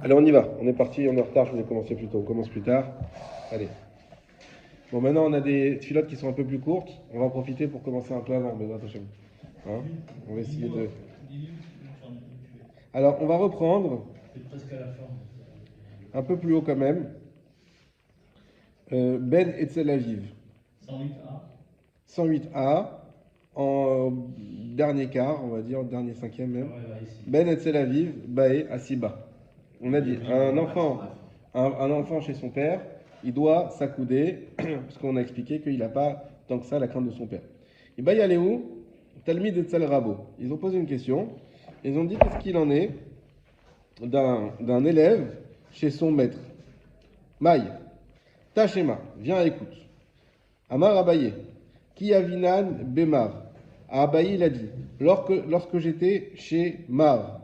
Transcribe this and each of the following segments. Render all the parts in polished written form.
Allez, on y va. On est parti, on est en retard, je voulais commencer plus tôt. On commence plus tard. Allez. Bon, maintenant, on a des filottes qui sont un peu plus courtes. On va en profiter pour commencer un peu avant, mais attention. Hein, on va essayer de. Alors, on va reprendre un peu plus haut quand même. Ben Etzel Aviv. 108A. En dernier quart, on va dire, dernier cinquième même. Ben Etzel Aviv, Bae Asiba. On a dit, un enfant chez son père, il doit s'accouder, parce qu'on a expliqué qu'il n'a pas tant que ça la crainte de son père. Et bah, il y a Léo, Talmid et Tzal Rabo. Ils ont posé une question. Ils ont dit qu'est-ce qu'il en est d'un élève chez son maître. Maï, Tachema, viens écoute. Amar Abaye, qui avinan Bemar. Abaye, il a dit, lorsque j'étais chez Mar,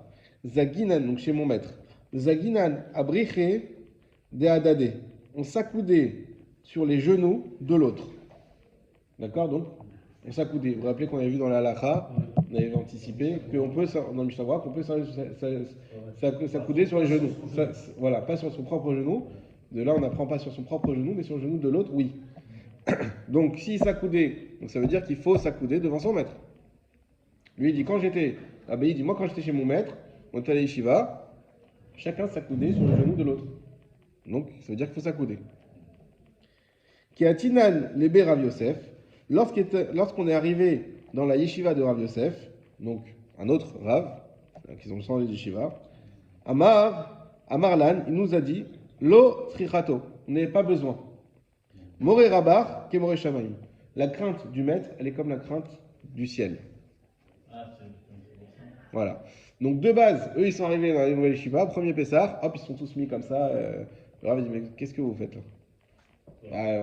Zaginan, donc chez mon maître, Zaginan abriche de Adade. On s'accoudait sur les genoux de l'autre. D'accord. Donc, on s'accoudait. Vous vous rappelez qu'on avait vu dans la halakha, on avait anticipé qu'on peut, dans le Mishnah, qu'on peut s'accouder sur les genoux. Voilà, pas sur son propre genou. De là, on n'apprend pas sur son propre genou, mais sur le genou de l'autre, oui. Donc, s'il s'accoudait, donc ça veut dire qu'il faut s'accouder devant son maître. Lui, il dit, il dit, moi, quand j'étais chez mon maître, on était à la yeshiva, chacun s'accoudait sur le genou de l'autre. Donc, ça veut dire qu'il faut s'accouder. Qui a Tinan Lebe Rav Yosef, lorsqu'on est arrivé dans la yeshiva de Rav Yosef, donc un autre Rav, qui ont changé de yeshiva, Amarlan, il nous a dit, Lo Frichato, on n'avait pas besoin. Moré Rabar, Kemore Shamaim. La crainte du maître, elle est comme la crainte du ciel. Voilà. Donc de base, eux ils sont arrivés dans la nouvelle yeshiva, premier Pessah, hop, ils sont tous mis comme ça. Le Rav dit, mais qu'est-ce que vous faites là?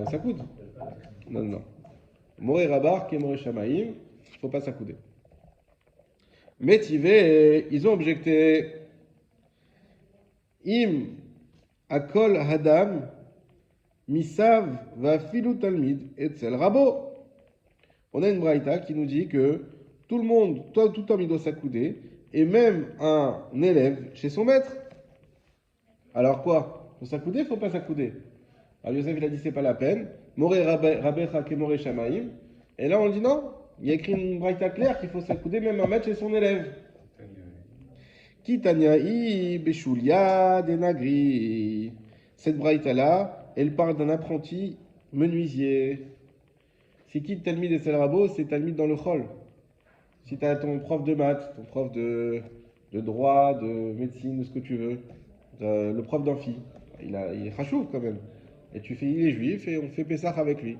On s'accoude. Non. Moré Rabar, Kemore Shamaim, il ne faut pas s'accouder. Mais ils ont objecté. Im Akol Hadam Misav va filu Talmid Etzel Rabo. On a une braïta qui nous dit que tout le monde, tout homme, il doit s'accouder, et même un élève chez son maître. Alors quoi? Faut s'accouder, faut pas s'accouder? Alors Yosef, il a dit c'est pas la peine. Moré Rabecha Kemore Shamaim. Et là, on dit non. Il y a écrit une braïta claire qu'il faut s'accouder même un maître chez son élève. Kitaniaï Beshulia Denagri. Cette braïta-là, elle parle d'un apprenti menuisier. C'est qui Talmid et Selrabo? C'est Talmid dans le chol. Si tu as ton prof de maths, ton prof de droit, de médecine, de ce que tu veux, le prof d'amphi, il est chachouv quand même. Et il est juif et on fait Pessah avec lui.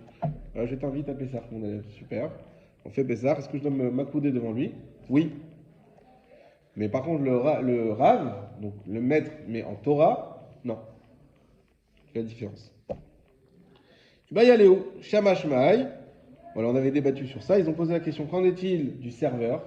Alors, je t'invite à Pessah, mon élève. Super. On fait Pessah. Est-ce que je dois m'accouder devant lui? Oui. Mais par contre, le Rav, donc le maître, mais en Torah, non. Quelle différence? Bah, y aller où? Shamash Maï. Voilà, on avait débattu sur ça. Ils ont posé la question, qu'en est-il du serveur?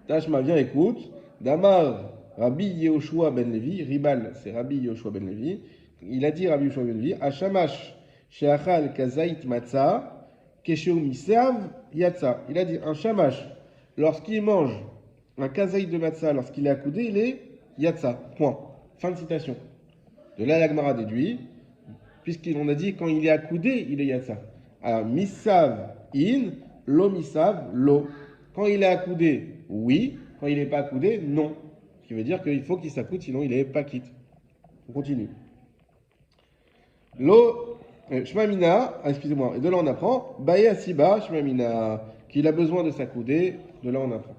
Tashma, viens, écoute. Damar, Rabbi Yehoshua ben Levi, Ribal, c'est Rabbi Yehoshua ben Levi. Il a dit Rabbi Yehoshua ben Levi, Ashamash, Sheachal Kazait Matzah, Kesheu Misav Yatsa. Il a dit, un shamash, lorsqu'il mange un kazaït de matzah, lorsqu'il est accoudé, il est Yatsa. Point. Fin de citation. De là, l'Agmara déduit, puisqu'on a dit quand il est accoudé, il est Yatsa. Alors, Misav in, lo Misav, lo. Quand il est accoudé, oui. Quand il n'est pas accoudé, non. Ce qui veut dire qu'il faut qu'il s'accoude, sinon il n'est pas quitte. On continue. Lo, Shmamina, excusez-moi, et de là on apprend, Baye Asiba, Shmamina, qu'il a besoin de s'accouder, de là on apprend.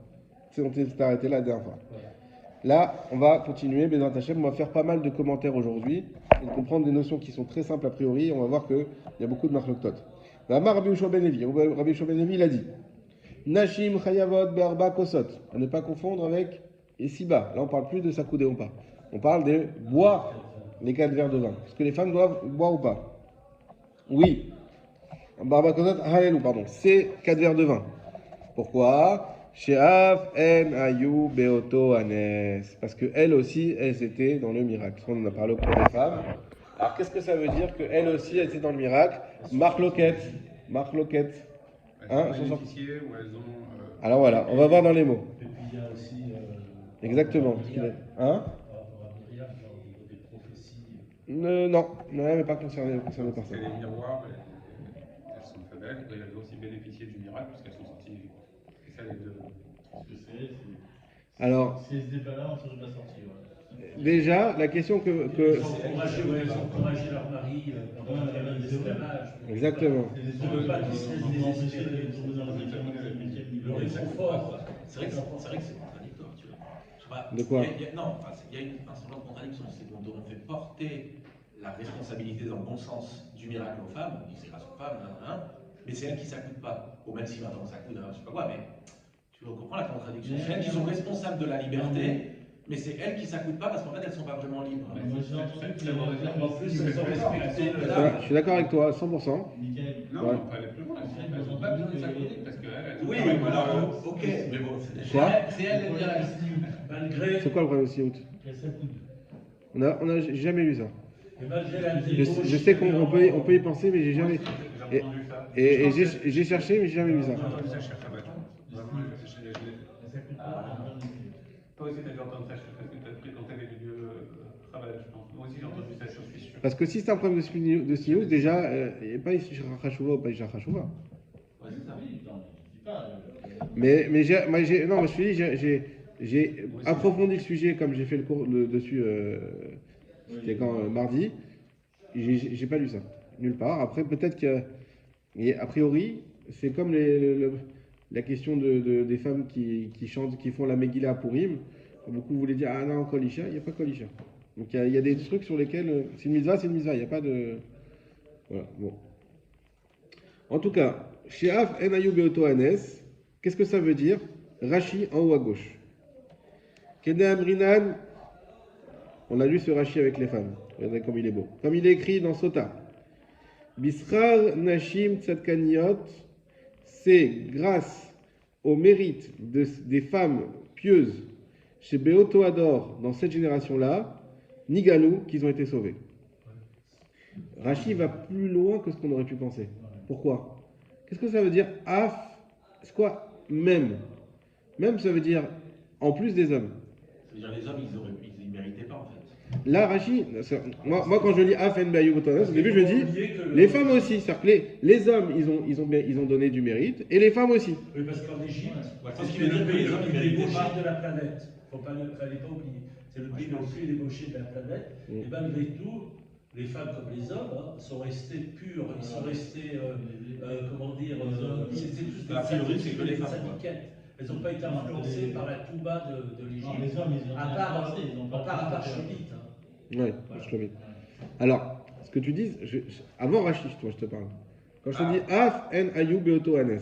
On s'est arrêté là la dernière fois. Là, on va continuer, Bézant Hachem, on va faire pas mal de commentaires aujourd'hui, et de comprendre des notions qui sont très simples a priori, et on va voir qu'il y a beaucoup de marloktot. Rabbi Yehoshua ben Levi, Rabbi Yehoshua ben Levi, il a dit, Nashim Chayavot Berba Kosot, à ne pas confondre avec Esiba. Là, on parle plus de s'accouder ou pas. On parle de boire les 4 verres de vin. Est-ce que les femmes doivent boire ou pas? Oui. Barba Kosot, Halelou, pardon. C'est 4 verres de vin. Pourquoi? Sheaf en ayu beoto anes. Parce qu'elles aussi, elles étaient dans le miracle. On en a parlé au cours des femmes. Alors, qu'est-ce que ça veut dire qu'elles aussi, elles étaient dans le miracle? Marc Loquette. Hein, elles ont bénéficié ou elles ont... Alors voilà, on va voir dans les mots. Et puis il y a aussi Exactement. Hein? Non, elle n'est pas concernée par ça. Parce que les miroirs, elles sont très belles, et elles ont aussi bénéficié du miracle, puisqu'elles sont sorties vivantes. C'est ça les deux. Ce que c'est. Alors, si elles se débalancent, elles ne sont pas sorties. Déjà, la question que... Ils ont encouragé leur mari pendant la période d'esclavage. Exactement. On ne veut pas qu'ils se laissent désespérer. Le réconfort. C'est vrai que c'est contradictoire, tu vois. De quoi? Non, il y a un semblant de contradiction, c'est qu'on fait porter la responsabilité dans le bon sens du miracle aux femmes, on dit c'est grâce aux femmes, mais c'est elles qui ne s'accoudent pas. Ou même si maintenant s'accoude, je sais pas quoi, mais tu comprends la contradiction. C'est elles qui sont responsables de la liberté, mais c'est elles qui ne s'accoudent pas parce qu'en fait elles ne sont pas vraiment libres. Moi j'ai entendu que En plus, elles sont respectées. Je suis d'accord avec toi, 100%. Non, on peut aller plus loin. Elles n'ont pas besoin de s'accouder parce qu'elles. Oui, mais voilà, ok, mais bon, Quoi? c'est elle qui a Malgré. C'est quoi le problème aussi, On a jamais lu ça. Et malgré la Je sais qu'on peut y penser, mais j'ai jamais. J'ai entendu ça. Et j'ai cherché, mais j'ai jamais lu ça. J'ai entendu ça chez Rabat. Vraiment, toi aussi, tu as dû entendre ça, parce que tu as pris quand tu avais lu Rabat, je pense. Moi aussi, j'ai entendu ça, je suis sûr. Parce que si c'est un problème de Sniouk, déjà, il n'y a pas Isha Khashouva ou pas Isha Khashouva. Ouais, c'est ça, oui, non, je dis pas. Mais je suis dit, j'ai approfondi le sujet comme j'ai fait le cours dessus, c'était quand mardi. J'ai pas lu ça, nulle part. Après, peut-être que, a priori, c'est comme la question des femmes qui chantent, qui font la Megillah à Purim. Beaucoup voulaient dire, ah non, Kolisha, il n'y a pas Kolisha. Donc il y a des trucs sur lesquels, c'est une mitzvah, il n'y a pas de... Voilà, bon. En tout cas, chez Af en Ayub Beoto Anes, qu'est-ce que ça veut dire? Rashi en haut à gauche. Kede Amrinan, on a lu ce Rashi avec les femmes. Regardez comme il est beau. Comme il est écrit dans Sota. Bisrar Nashim Tzadkaniot, c'est grâce au mérite des femmes pieuses chez Beoto Ador, dans cette génération-là, Nigalou, qu'ils ont été sauvés. Rashi va plus loin que ce qu'on aurait pu penser. Pourquoi? Qu'est-ce que ça veut dire Af? C'est quoi même? Même ça veut dire en plus des hommes. Ça veut dire les hommes, ils ne méritaient pas en fait. Là, Rashi, moi quand je lis Af en Bayou au début je me dis les femmes aussi. C'est-à-dire que les hommes ils ont donné du mérite et les femmes aussi. Oui, parce qu'en Égypte, c'est ce qui veut dire que les hommes ils méritaient pas de la planète. Fallait pas oublier. C'est le pays le plus débauché de la planète. Et malgré tout, les femmes comme les hommes sont restés purs, ils sont restés, comment dire, c'était tous des sadiquettes. Elles n'ont pas été influencées par la touba de l'Égypte. Les hommes, ils ont à part Shlomit. Oui, Shlomit. Alors, ce que tu dis, avant Rashi, toi je te parle. Quand je te dis Af en Ayou Beoto Anes.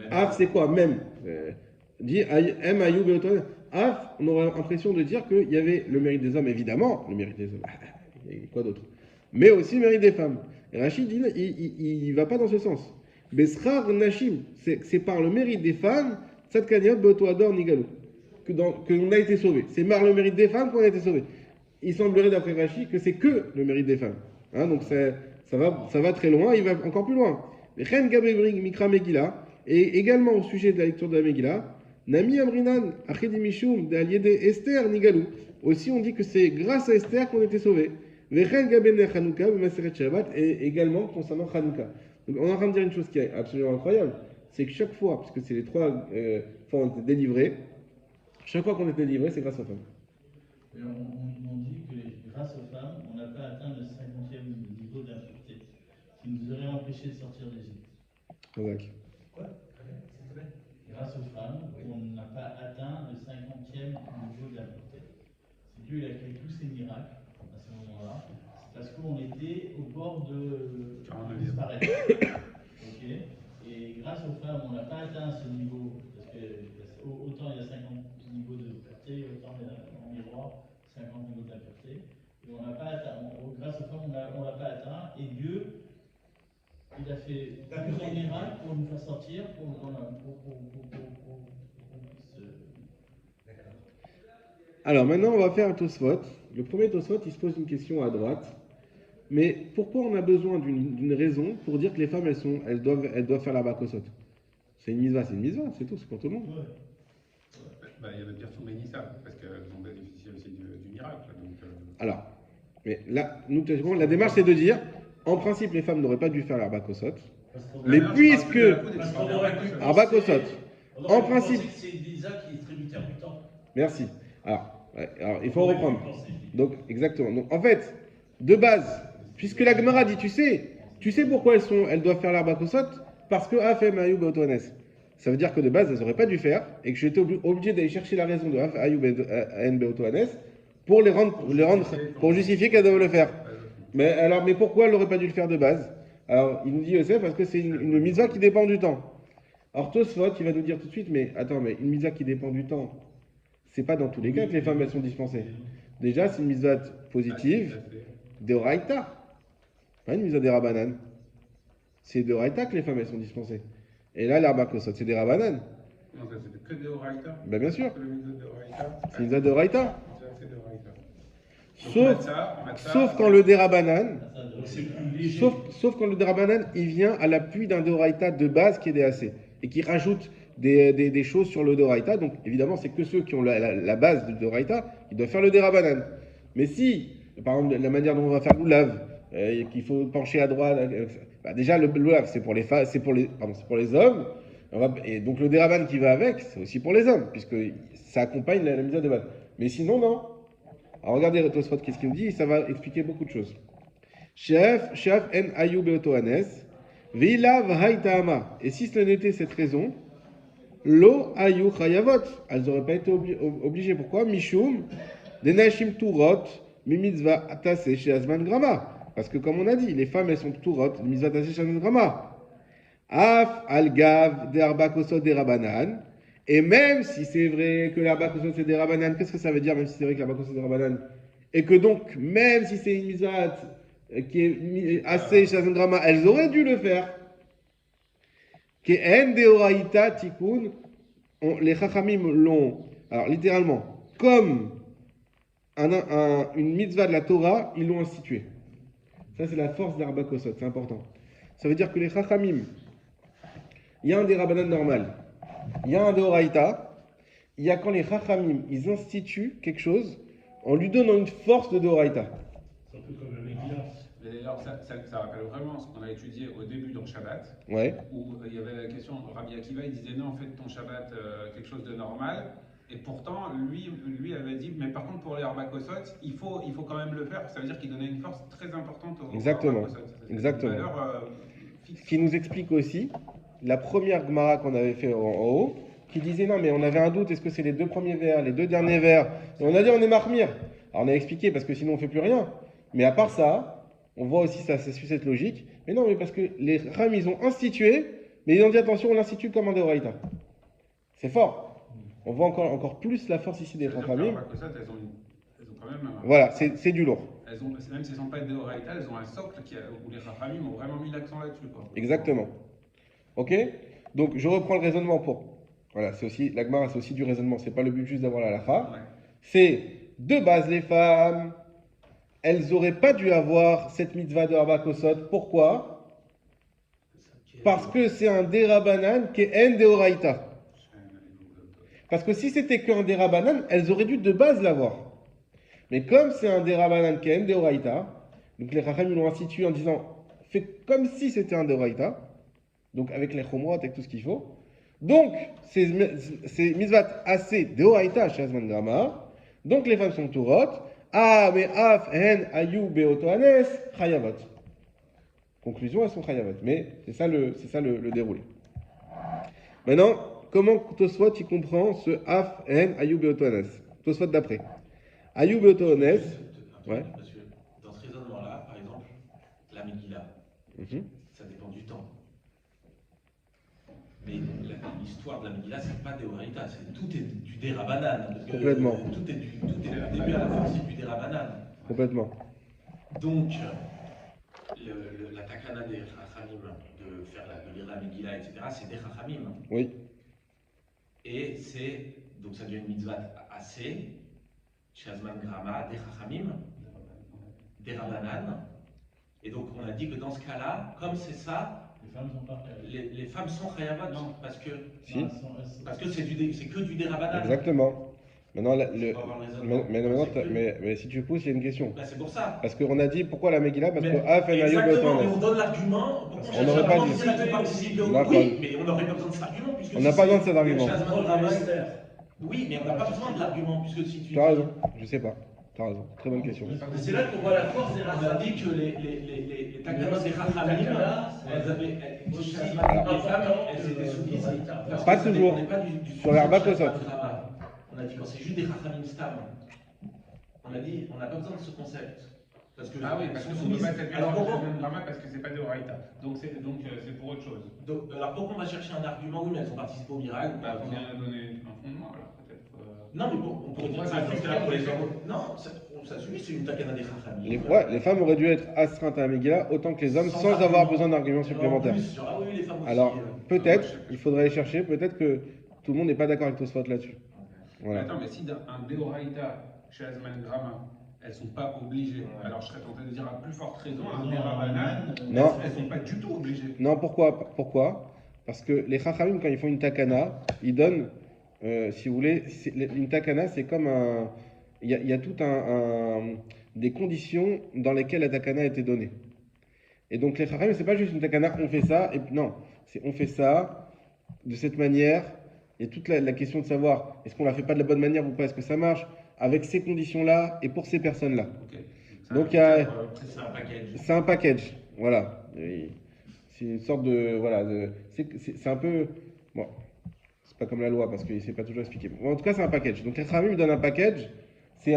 Af c'est quoi? Même. Dis M Ayou Beoto Anes. Af, on aurait l'impression de dire qu'il y avait le mérite des hommes, évidemment, le mérite des hommes. Et quoi d'autre? Mais aussi le mérite des femmes. Et Rachid dit, il ne va pas dans ce sens. Besrar Nashim, c'est par le mérite des femmes, Tzadkaniot Beotoador Nigalou, que l'on a été sauvé. C'est par le mérite des femmes qu'on a été sauvé. Il semblerait d'après Rachid que c'est que le mérite des femmes. Hein, donc ça va très loin, il va encore plus loin. Ren Gabebrig Mikra Megillah, et également au sujet de la lecture de la Megillah, Nami Amrinan, Achedimishum, d'Aliede Esther Nigalou. Aussi, on dit que c'est grâce à Esther qu'on a été sauvé. Vechen Gabene Chanukah, Maseret Shabbat, et également concernant Chanukah. Donc, on est en train de dire une chose qui est absolument incroyable, c'est que chaque fois, parce que c'est les 3 fois où on était délivrés, chaque fois qu'on était délivrés, c'est grâce aux femmes. Et on dit que grâce aux femmes, on n'a pas atteint le 50e niveau d'impureté, qui nous aurait empêché de sortir d'Égypte. Exact. Quoi? Grâce aux femmes, on n'a pas atteint le 50e niveau de la pureté. C'est Dieu, il a créé tous ces miracles à ce moment-là, parce qu'on était au bord de disparaître. Okay. Et grâce aux femmes, on n'a pas atteint ce niveau, parce que autant il y a 50 niveaux de pureté, autant il y a en miroir 50 niveaux d'impureté. Et on n'a pas atteint, grâce aux femmes, on l'a pas atteint, et Dieu, il a fait plusieurs miracles pour nous faire sortir, pour qu'on puisse. Alors maintenant, on va faire un Tosfot. Le premier Tosfot, il se pose une question à droite. Mais pourquoi on a besoin d'une raison pour dire que les femmes, elles doivent faire la bakosot? C'est une mitzvah, c'est tout, c'est pour tout le monde. Bah, il y avait Birtoum et Nissa, parce qu'elles ont bénéficié aussi du miracle. Donc, Alors, mais là, nous, la démarche, c'est de dire, en principe, les femmes n'auraient pas dû faire l'arbakosot. Mais non, je puisque. parle plus de la poudre, Parce je qu'on parle aurait pu d'Arbakosot. Arbakosot. on aurait En pu principe. penser que c'est Lisa qui est tributaire du temps. Merci. Alors, il On faut aurait pu reprendre. penser. Donc, exactement. Donc, en fait, de base, puisque la Gemara dit, tu sais pourquoi elles doivent faire l'arbakosot? Parce que Afem Ayoub et Otoanes. Ça veut dire que de base, elles n'auraient pas dû faire et que j'étais obligé d'aller chercher la raison de Af Ayoub et Otoanes pour pour justifier qu'elles doivent le faire. Mais pourquoi elles n'auraient pas dû le faire de base? Alors, il nous dit Yosef parce que c'est une mitzvah qui dépend du temps. Alors, Tosfot, il va nous dire tout de suite, mais attends, mais une mitzvah qui dépend du temps, c'est pas dans tous les cas que les femmes elles sont dispensées. Déjà, c'est une mitzvah positive, d'Oraïta. Pas une mitzvah des Rabanan. C'est d'Oraïta que les femmes elles sont dispensées. Et là, l'arbakosot, c'est des Rabanan. Non, ça c'était que des Oraïta. Ben bien sûr, Que le mitzvah de Oraïta. c'est une mitzvah d'Oraïta. C'est des Oraïta. Sauf quand le dérabanan, Donc c'est plus léger. sauf quand le dérabanan, il vient à l'appui d'un d'Oraïta de base qui est DAC et qui rajoute des choses sur le d'Oraïta. Donc évidemment, c'est que ceux qui ont la base de d'Oraïta, ils doivent faire le dérabanan. Mais si, par exemple, la manière dont on va faire l'oulav, qu'il faut pencher à droite, bah déjà le l'oulav c'est pour les femmes, c'est pour les hommes. Et donc le déraban qui va avec, c'est aussi pour les hommes, puisque ça accompagne la mitzvah de base. Mais sinon, non. Alors regardez Tosfot, qu'est-ce qu'il nous dit, ça va expliquer beaucoup de choses. Chef en ayub beotoanes, veilav haïtama. Et si ce n'était cette raison, lo ayu chayavot. Elles n'auraient pas été obligées. Pourquoi? Mishum, denashim turot, mi mitzvah atase chez Azman Grama. Parce que comme on a dit, les femmes elles sont turot, mitzvah atase chez Azman Grama. Af al-gav de arbakosot de rabanan. Et même si c'est vrai que l'arbakosot c'est des rabanan, qu'est-ce que ça veut dire même si c'est vrai que l'arbakosot c'est des rabanan? Et que donc, même si c'est une mitzvah qui est assez shazandrama, elles auraient dû le faire. Que en deoraita tikkun, les chachamim l'ont, alors littéralement, comme une mitzvah de la Torah, ils l'ont institué. Ça c'est la force d'arbakosot, c'est important. Ça veut dire que les chachamim, il y a un des rabanan normal, il y a un deoraita, il y a quand les chachamim, ils instituent quelque chose en lui donnant une force de deoraita. C'est un peu comme le Megillah. D'ailleurs, ça rappelle vraiment ce qu'on a étudié au début dans Shabbat, Ouais. où il y avait la question, Rabbi Akiva, il disait non, en fait, ton Shabbat, quelque chose de normal, et pourtant, lui avait dit, mais par contre, pour les Arbakosot, il faut quand même le faire, ça veut dire qu'il donnait une force très importante aux Exactement. Arbakosot. Exactement. Une valeur, fixe. Ce qui nous explique aussi la première Gemara qu'on avait fait en haut, qui disait non, mais on avait un doute, est-ce que c'est les deux premiers vers, les deux derniers vers? Et on a dit on est marmire. Alors on a expliqué parce que sinon on fait plus rien. Mais à part ça, on voit aussi ça suit cette logique. Mais non, mais parce que les Ram ils ont institué, mais ils ont dit attention, on l'institue comme un deoraita. C'est fort. On voit encore plus la force ici des C'est-à-dire que Chachamim. les Arbakosot, elles ont quand même. Voilà, c'est du lourd. Même si elles ne sont pas des Oraïta, elles ont un socle où les Chachamim ont vraiment mis l'accent là-dessus. Exactement. Ok? Donc je reprends le raisonnement pour. Voilà, c'est aussi, la Gemara c'est aussi du raisonnement, c'est pas le but juste d'avoir la halakha. Ouais. C'est de base les femmes, elles n'auraient pas dû avoir cette mitzvah de Arbakosot. Pourquoi? Parce que c'est un derabanan qui est en deoraita. Parce que si c'était qu'un derabanan, elles auraient dû de base l'avoir. Mais comme c'est un derabanan qui est en deoraita, donc les Chachamim l'ont institué en disant fais comme si c'était un deoraita, donc avec les chomrot, avec tout ce qu'il faut. Donc, c'est mitzvat assez deoraita chez Azman Grama. Donc, les femmes sont turot. Ah, mais af, hen, ayu, beotoanes, chayavot. Conclusion, elles sont chayavot. Mais c'est ça le déroulé. Maintenant, comment Tosfot il comprend ce af, hen, ayu, beotoanes? Tosfot d'après. Ayu, beotoanes. Ouais. Parce que dans ce raisonnement-là, par exemple, la Megillah, ça dépend du temps. Mais l'histoire de la Megillah, c'est pas des Oraïta, tout est du Derabanan. Complètement. Tout est du début à la fin, c'est du Derabanan. Complètement. Donc, la takana des Chachamim, de lire la Megillah, etc., c'est des Chachamim. Oui. Et donc ça devient une mitzvah assez, Shazman Grama, des Chachamim, des Rabanan. Et donc on a dit que dans ce cas-là, comme c'est ça, Les femmes sont pas chayav. Les femmes sont chayavat, Non. parce que Si. parce que c'est que du dérabanat. Exactement. Maintenant, Je peux avoir le raisonnement. mais si tu pousses, il y a une question. Bah, c'est pour ça. Parce qu'on a dit pourquoi la Megillah? Parce Mais- que Af en Ayub Exactement, mais Beoto on donne l'argument. Pourquoi On n'aurait pas dit. Si tu participes au D'accord. oui, mais on n'aurait pas besoin de cet argument. Puisque On si n'a pas c'est besoin de cet argument. le chasement de Prendre travail- Esther. Oui, mais on n'a pas besoin de l'argument, puisque si tu. Tu as raison, je sais pas. Tu as raison, très bonne question. Mais c'est là qu'on voit la force des On a races. dit que les takanas des Chachamim, Takanas, elles avaient. au Les chasement femmes, elles étaient soumises. Parce Pas que ça toujours. dépendait pas du Sur les Arbakosot. chasement de Rabbah. On a dit quand c'est juste des Chachamim Stam. On a dit on n'a pas besoin de ce concept. Parce que Ah oui, parce elles qu'on sont ne peut soumises. pas s'appuyer Alors sur le pourquoi chasement de Rama parce que c'est pas de Horaïta. Donc c'est pour autre chose. alors pourquoi on va chercher un argument? Oui, mais elles ont participé au miracle. Bah, faut bien donner un fondement alors peut-être. Non, mais bon, on pourrait dire que ça Ouais, juste mais là pour les c'est- hommes. Non, ça suffit, c'est une takana des Chachamim. Les femmes auraient dû être astreintes à la Megillah autant que les hommes sans argument. avoir besoin d'arguments supplémentaires. En plus, genre, ah oui, les femmes aussi. Alors, peut-être, il faudrait aller chercher, peut-être que tout le monde n'est pas d'accord avec Tosfot là-dessus. Voilà. Attends, mais si dans un Deoraïta chez Azman Grama, elles sont pas obligées, alors je serais tenté de dire à plus forte raison, un Derabanan, Non. elles sont pas du tout obligées. Non, pourquoi? Parce que les Chachamim, quand ils font une takana, ils donnent, si vous voulez, une takana, c'est comme un. Il y a tout des conditions dans lesquelles la takana a été donnée. Et donc les Chachamim, c'est pas juste une takana, on fait ça, et non, c'est on fait ça de cette manière. Il y a toute la question de savoir est-ce qu'on la fait pas de la bonne manière ou pas, est-ce que ça marche avec ces conditions-là et pour ces personnes-là. Ok. Donc il y a. C'est un package. C'est un package, voilà. Et c'est une sorte de. Voilà, c'est un peu. Bon, c'est pas comme la loi parce qu'il sait pas toujours expliquer. Bon, en tout cas, c'est un package. Donc, les Khamim donnent un package, c'est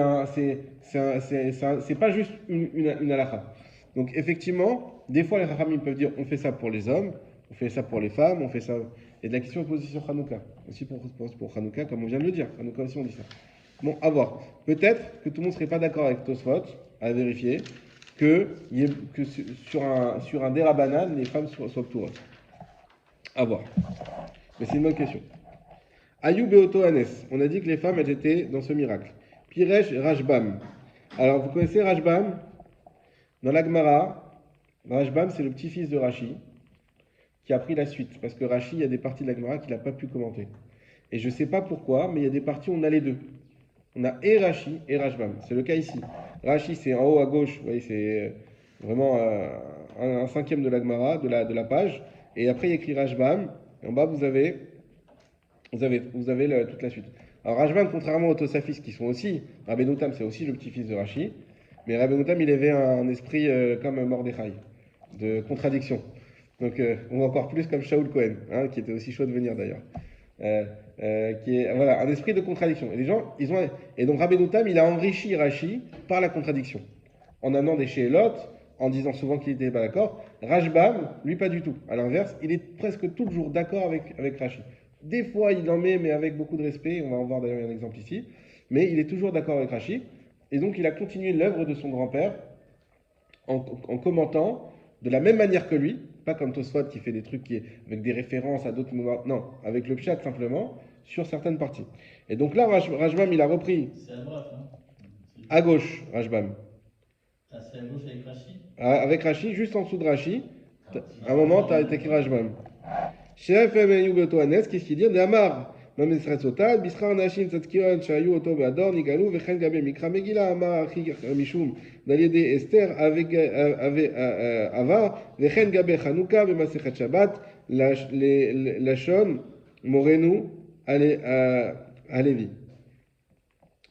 pas juste une halakha. Donc, effectivement, des fois, les Khamim peuvent dire on fait ça pour les hommes, on fait ça pour les femmes, on fait ça. Et de la question est posée sur Hanouka. Aussi pour Hanouka, comme on vient de le dire. Hanouka aussi, on dit ça. Bon, à voir. Peut-être que tout le monde ne serait pas d'accord avec Tosfot, à vérifier, que sur un Derabanan, les femmes soient ptuot. À voir. Mais c'est une bonne question. Ayub et Oto Hanes. On a dit que les femmes, elles étaient dans ce miracle. Piresh et Rashbam. Alors, vous connaissez Rashbam? Dans la Gemara, Rashbam, c'est le petit-fils de Rashi, qui a pris la suite. Parce que Rashi, il y a des parties de la Gemara qu'il n'a pas pu commenter. Et je ne sais pas pourquoi, mais il y a des parties où on a les deux. On a et Rashi et Rashbam. C'est le cas ici. Rashi, c'est en haut à gauche. Vous voyez, c'est vraiment un cinquième de la Gemara, de la page. Et après, il y a écrit Rashbam. Et en bas, vous avez toute la suite. Alors, Rashbam, contrairement aux Tosafis, qui sont aussi, Rabbeinu Tam, c'est aussi le petit-fils de Rashi. Mais Rabbeinu Tam, il avait un esprit comme Mordechai, de contradiction. Donc, on voit encore plus comme Shaul Cohen, hein, qui était aussi chaud de venir d'ailleurs. Qui est voilà, un esprit de contradiction. Et les gens, et donc Rabbeinu Tam, il a enrichi Rashi par la contradiction, en amenant des Sheelot, en disant souvent qu'il n'était pas d'accord. Rashbam, lui, pas du tout. À l'inverse, il est presque toujours d'accord avec Rashi. Des fois, il en met, mais avec beaucoup de respect. On va en voir d'ailleurs un exemple ici. Mais il est toujours d'accord avec Rashi. Et donc, il a continué l'œuvre de son grand-père en commentant de la même manière que lui, pas comme Tosfot qui fait des trucs avec des références à d'autres moments. Non, avec le pshat simplement, sur certaines parties. Et donc là, Rashbam, il a repris. C'est à droite, hein. À gauche, Rashbam. Ah, c'est à gauche avec Rashi. Avec Rashi, juste en dessous de Rashi, à un moment, tu as écrit Rashbam. Chef Yugoto Anes, qu'est-ce qu'il dit? De Amar, Mamesret Sotal, Bisra Nashim Tzatkion, Shayu Oto Beador, Nigalou, Vechen Gabe Mikra Megila, Amar Achi Mishum, Daliede Esther, Ava, Vechen Gabe Chanouka, Vemasechet Shabbat, Lachon, Morenu, Alevi.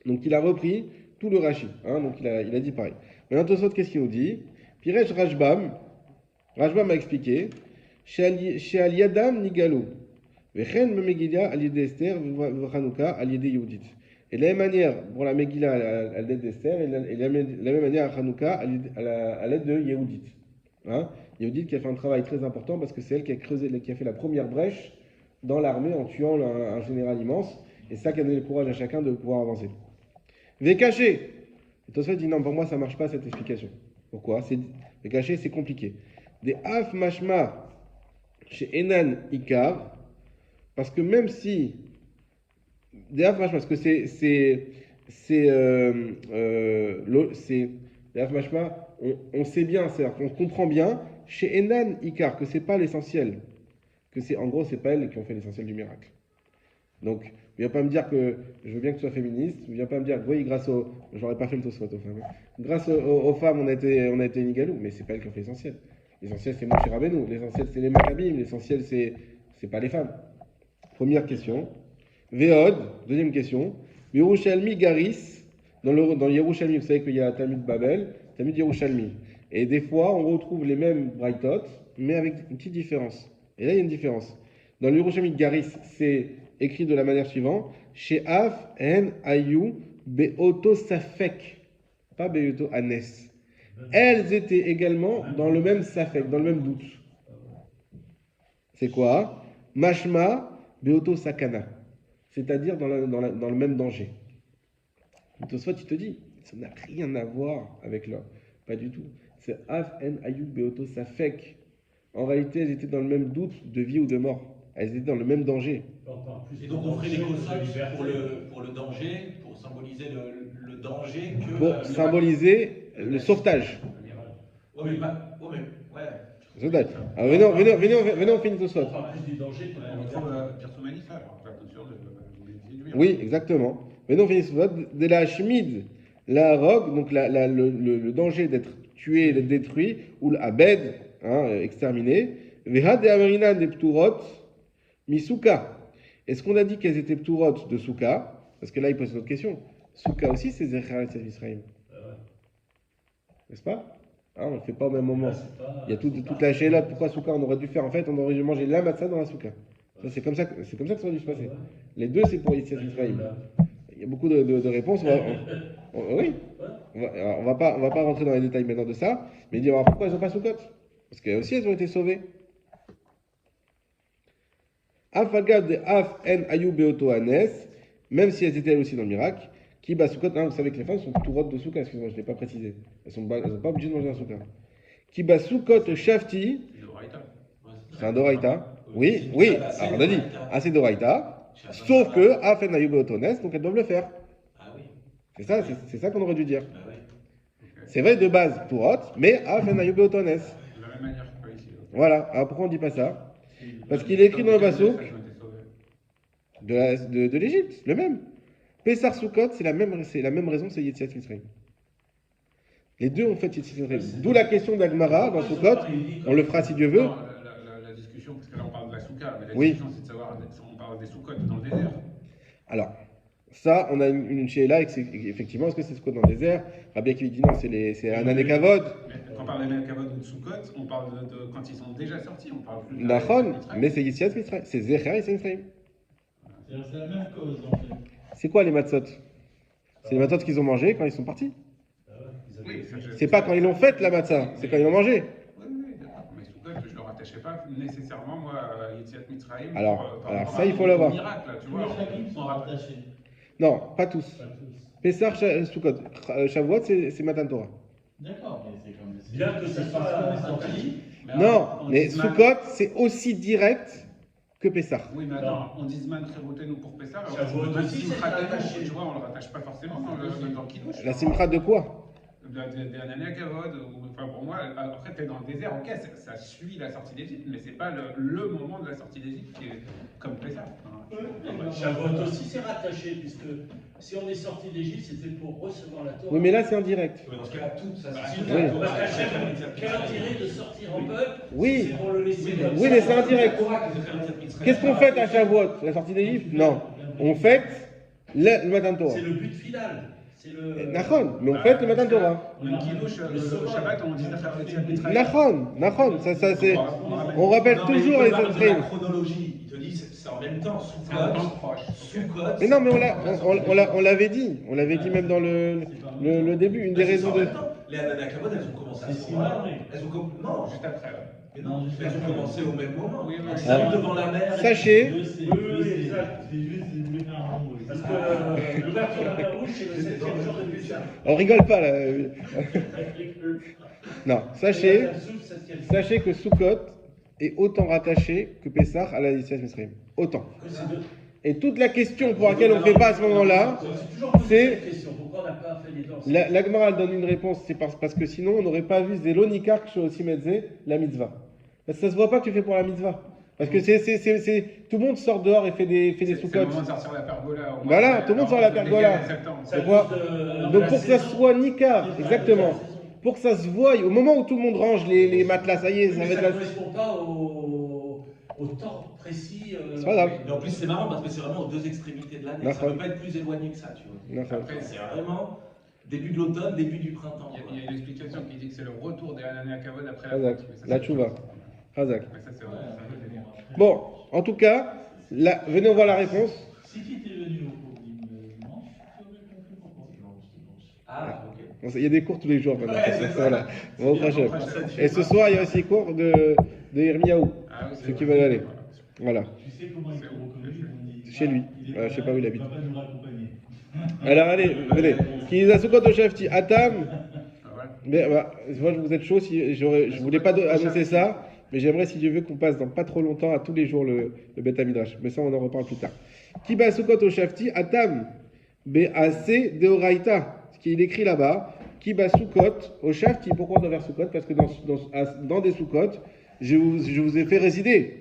Donc il a repris tout le Rashi, hein, donc il a dit pareil. Maintenant, Tosfot, qu'est-ce qu'il nous dit? Piresh Rashbam a expliqué, Sheal Yadam Nigalou, Vechen Megillah al Yede Esther, Chanouka al Yede Yehudit. Et de la même manière, pour la Megillah à l'aide d'Esther, et de la même manière à Chanouka à l'aide de Yehudit. Hein? Yehudit qui a fait un travail très important parce que c'est elle qui a fait la première brèche dans l'armée en tuant un général immense. Et ça qui a donné le courage à chacun de pouvoir avancer. Vekaché. Et Tosfot dit non, pour moi ça ne marche pas cette explication. Pourquoi? Vekaché, c'est compliqué. Des Af Mashma chez Enan Ikar, parce que même si. Des Af Mashma, parce que des Af Mashma, on sait bien, c'est-à-dire qu'on comprend bien chez Enan Ikar, que c'est pas l'essentiel, que c'est en gros c'est pas elles qui ont fait l'essentiel du miracle. Donc, viens pas me dire que je veux bien que tu sois féministe, viens pas me dire oui grâce aux, j'aurais pas fait le tosfot aux femmes, grâce aux femmes on a été Nigalou, mais c'est pas elles qui ont fait l'essentiel. L'essentiel c'est Moshe Rabbeinu, l'essentiel c'est les Maccabim, l'essentiel c'est pas les femmes. Première question. Veod, deuxième question. Yerushalmi Garis, dans le Yerushalmi, vous savez qu'il y a Talmud Babel, Talmud Yerushalmi. Et des fois, on retrouve les mêmes Braithot, mais avec une petite différence. Et là, il y a une différence. Dans le Yerushalmi Garis, c'est écrit de la manière suivante. Chez Af, En, Ayu, Beoto Safek. Pas Beoto Anes. Elles étaient également dans le même Safek, dans le même doute. C'est quoi? Mashma, Beoto Sakana. C'est-à-dire dans le même danger. Tosfot, tu te dis, ça n'a rien à voir avec l'or. Pas du tout. C'est Af En Ayub Beoto Safek. En réalité, elles étaient dans le même doute de vie ou de mort. Elles étaient dans le même danger. Et donc on ferait les cosotes pour le danger, pour symboliser le danger que... Pour symboliser le sauvetage. Ouais, mais ouais. Sauvetage. Alors venez, on finit Tosfot. On parle plus du danger que Pirtou Manifa, alors pas sûr de Oui, exactement. Venez, on finit Tosfot. De la Shmid, la rogue, donc le danger d'être tué, d'être détruit, ou l'abed, exterminé. Veha de Amerina de Pturot, Misuka. Est-ce qu'on a dit qu'elles étaient Pturot de Souka? Parce que là, il pose une autre question. Souka aussi, c'est Zechar et Israël. N'est-ce pas? On ne le fait pas au même moment. Il y a toute la chélotte. Pourquoi Souka? On aurait dû faire, en fait, on aurait dû manger la matzah dans la Souka. Ça, c'est comme ça que ça aurait dû se passer. Les deux, c'est pour Yitzhak Israël. Il y a beaucoup de réponses. Oui. On va pas rentrer dans les détails maintenant de ça. Mais dire pourquoi elles n'ont pas Soukot? Parce qu'elles aussi, elles ont été sauvées. Afagad de Af En Ayub Beoto Anes, même si elles étaient elles aussi dans le miracle, qui bat Soukot, vous savez que les femmes sont Pturot de Souka, excusez-moi, je ne l'ai pas précisé. Elles n'ont pas obligé de manger un Souka. Qui bat Soukot Shafti, c'est un Doraïta. Oui, alors on a dit, c'est Doraïta, sauf que Af En Ayub Beoto Anes, donc elles doivent le faire. Ah oui. C'est ça qu'on aurait dû dire. Bah oui. C'est vrai de base, Pturot, mais Af En Ayub Beoto Anes. De la même manière que pas ici. Voilà, alors pourquoi on ne dit pas ça? Parce qu'il est écrit dans le Basouk de l'Égypte, le même. Pessar Soukot, c'est la même raison, c'est Yetziat Mitzrayim. Les deux ont fait Yetziat Mitzrayim. D'où la question d'Agmara dans Soukot, on le fera si Dieu veut. Non, la discussion, parce que là on parle de la souka, mais la Oui. discussion c'est de savoir, on parle des soukotes dans le désert. Alors, ça, on a une chéla, effectivement, est-ce que c'est Soukot dans le désert? Rabbi Akiva dit non, c'est un Anekavod. Quand on parle d'Anekavod ou de soukot, on parle de quand ils sont déjà sortis, on parle plus de Nachon, mais c'est Yetziat Mitzrayim, c'est Zecher et c'est Mitzrayim. C'est la même cause en fait. C'est quoi les matzot? C'est les matzot qu'ils ont mangé quand ils sont partis. Oui, C'est pas quand ils l'ont faite la matzah, c'est quand ils l'ont mangé. Oui, d'accord. Mais soukot, je ne le rattachais pas nécessairement, moi, à Yetziat Mitzrayim. Alors, par ça, il faut l'avoir. Miracle, là, tu Tous vois. les chapitres sont rattachés. Non, pas tous. Pas tous. Pessar, Soukot, Shavuot, c'est Matan Torah. D'accord, mais c'est comme Bien que ça soit parce qu'on est sorti. Non, mais Soukot, c'est aussi direct que Pessar. Oui, mais attends, on dit Zman Kherotenu pour Pessah, alors Shavuot Zman aussi, c'est Simchatenu, rattaché. tu vois, on le rattache pas forcément dans le Kiddush. La simcha de quoi? Des années Kavod, enfin pour moi, après tu es dans le désert, ok, ça suit la sortie d'Égypte, mais c'est pas le moment de la sortie d'Égypte qui est comme Pessah. Shavuot aussi, c'est rattaché, puisque si on est sorti d'Égypte, c'était pour recevoir la Torah. Oui, mais là, c'est indirect. Dans ce cas-là, tout ça, c'est Oui. Parce qu'Hachem, quel intérêt de sortir en peuple? Oui. C'est pour le laisser comme Oui, ça. mais c'est indirect. Qu'est-ce qu'on fait à Shavuot? La sortie d'Égypte? Non. On fête le Matan Torah. C'est le but final. C'est le. Nachon, mais on fête le Matan Torah. Le Kiddush, le Shabbat, on dit Nachon, ça c'est. On rappelle Non, mais toujours il les te parle de la Israéliens. chronologie. Il te dit c'est en même temps, c'est un temps proche. Soukot. Mais non, mais on l'avait dit. On l'avait dit même dans le début. Une des raisons de. Les Ananakavod, elles ont commencé à ce moment-là. Elles ont commencé. Non, Juste après. mais non, elles ont commencé au même moment. Oui, oui. Elles arrivent devant la mer. Sachez. Oui, exact. Parce que l'ouverture de la mer Rouge, c'est le 7e jour de Pessah. On rigole pas là. Non, sachez que Soukot est autant rattaché que Pessah à la Yetziat Mitzrayim. Autant. Et toute la question pour laquelle on ne fait pas à ce moment-là, C'est toujours posé c'est- cette question. Pourquoi on n'a pas fait les danses? la Gemara elle donne une réponse, c'est parce que sinon on n'aurait pas vu Zélonikar aussi Medze, la mitzvah. Parce que ça se voit pas que tu fais pour la mitzvah. Parce que tout le monde sort dehors et fait des C'est le soukottes. moment de sortir la pergola. Voilà, tout le monde sort la pergola. C'est à C'est quoi cause de Donc la pour que ça saison. soit Nikar, C'est ça, exactement. la saison. Pour que ça se voie, au moment où tout le monde range les matelas, ça y est, ça Mais va être ça la... ne correspond pas au temps précis. C'est pas grave. Et en plus, c'est marrant parce que c'est vraiment aux deux extrémités de l'année. Ça D'accord. ne peut pas être plus éloigné que ça, tu vois. D'accord. Après, C'est vraiment début de l'automne, début du printemps. il y a une explication qui dit que c'est le retour des Hanania Kavod après la Hazak, fête. Mais ça, la c'est- tchouva. Hazak. Mais ça, c'est vrai, c'est un peu délire. Bon, en tout cas, venez voir la réponse. Si tu étais venu au cours dimanche, tu aurais compris pourquoi. Ah, ok. Bon, il y a des cours tous les jours maintenant. Ouais, c'est ça. Voilà. Bon, bien, prochain. bon, prochain. Et ce soir, il y a aussi cours de Irmiaou. Ah oui, c'est Ceux qui vrai. veulent aller. Voilà. Tu sais comment ils t'ont reconnu? Ils ont dit, Chez lui. il est Ouais, pas je sais là, pas où il il habite. va pas nous raccompagner. Alors allez, venez. Qui a Soukot au Shafti, Atam. Ah, voilà. Mais moi, vous êtes chaud. Si je voulais pas annoncer ça, mais j'aimerais, si Dieu veut, qu'on passe dans pas trop longtemps à tous les jours le Beth Midrash. Mais ça, on en reparle plus tard. Qui bat Soukot au Shafti, Atam. Be'ase Deoraita. Ce qu'il écrit là-bas. Qui bat Soukot au Shafti. Pourquoi on doit faire Soukot? Parce que dans des Soukot, je vous ai fait résider.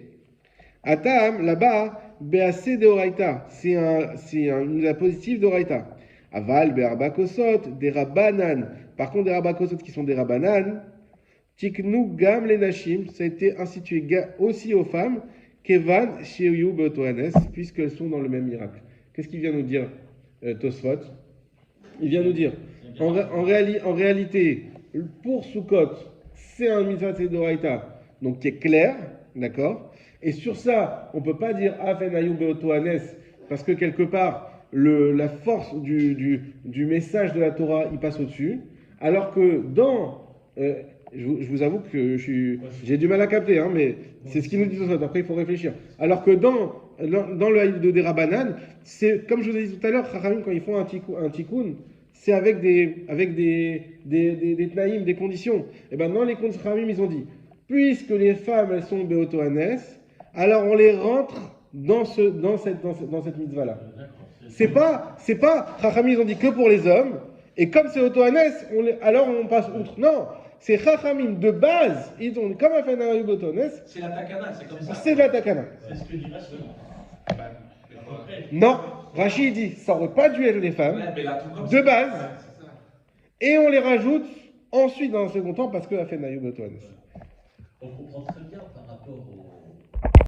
Atam, là-bas, Be'ase Deoraita. C'est la positive d'Oraita. Aval, Be'arbakosot, des Rabanan. Par contre, des Rabakosot qui sont des Rabanan, Tiknu Gam les Nashim, ça a été institué aussi aux femmes, Kevan, Sheyu Beotohanes, puisqu'elles sont dans le même miracle. Qu'est-ce qu'il vient nous dire, Tosfot? Il vient nous dire, en réalité, pour Sukkot, c'est un mitzvah d'Oraita, donc qui est clair, d'accord? Et sur ça, on ne peut pas dire Afen Ayu Beotohanes, parce que quelque part, la force du message de la Torah, il passe au-dessus, alors que je vous avoue que j'ai du mal à capter, hein, mais c'est ce qu'il nous dit Tosfot. Après, il faut réfléchir. Alors que dans le haït de Derabanan, c'est comme je vous ai dit tout à l'heure, Chachamim, quand ils font un tikkun, c'est avec des tnaïm, des conditions. Et bien, dans les conditions, Chachamim, ils ont dit, puisque les femmes, elles sont Beotohanes, alors on les rentre dans cette mitzvah-là. C'est pas, Chachamim, ils ont dit que pour les hommes, et comme c'est Otohanes, alors on passe outre. Non, c'est Chachamim de base, ils ont comme un Fenayu Otohanes, C'est la takana, c'est comme ça. c'est de la takana. C'est ce que dit Rachid. Bah, Après, Non, Rachid dit, ça aurait pas dû être les femmes, Ouais, mais là, tout comme de ça. base, Ouais, c'est ça. et on les rajoute ensuite dans un second temps parce que la Fenayu Otohanes. On comprend très bien par rapport au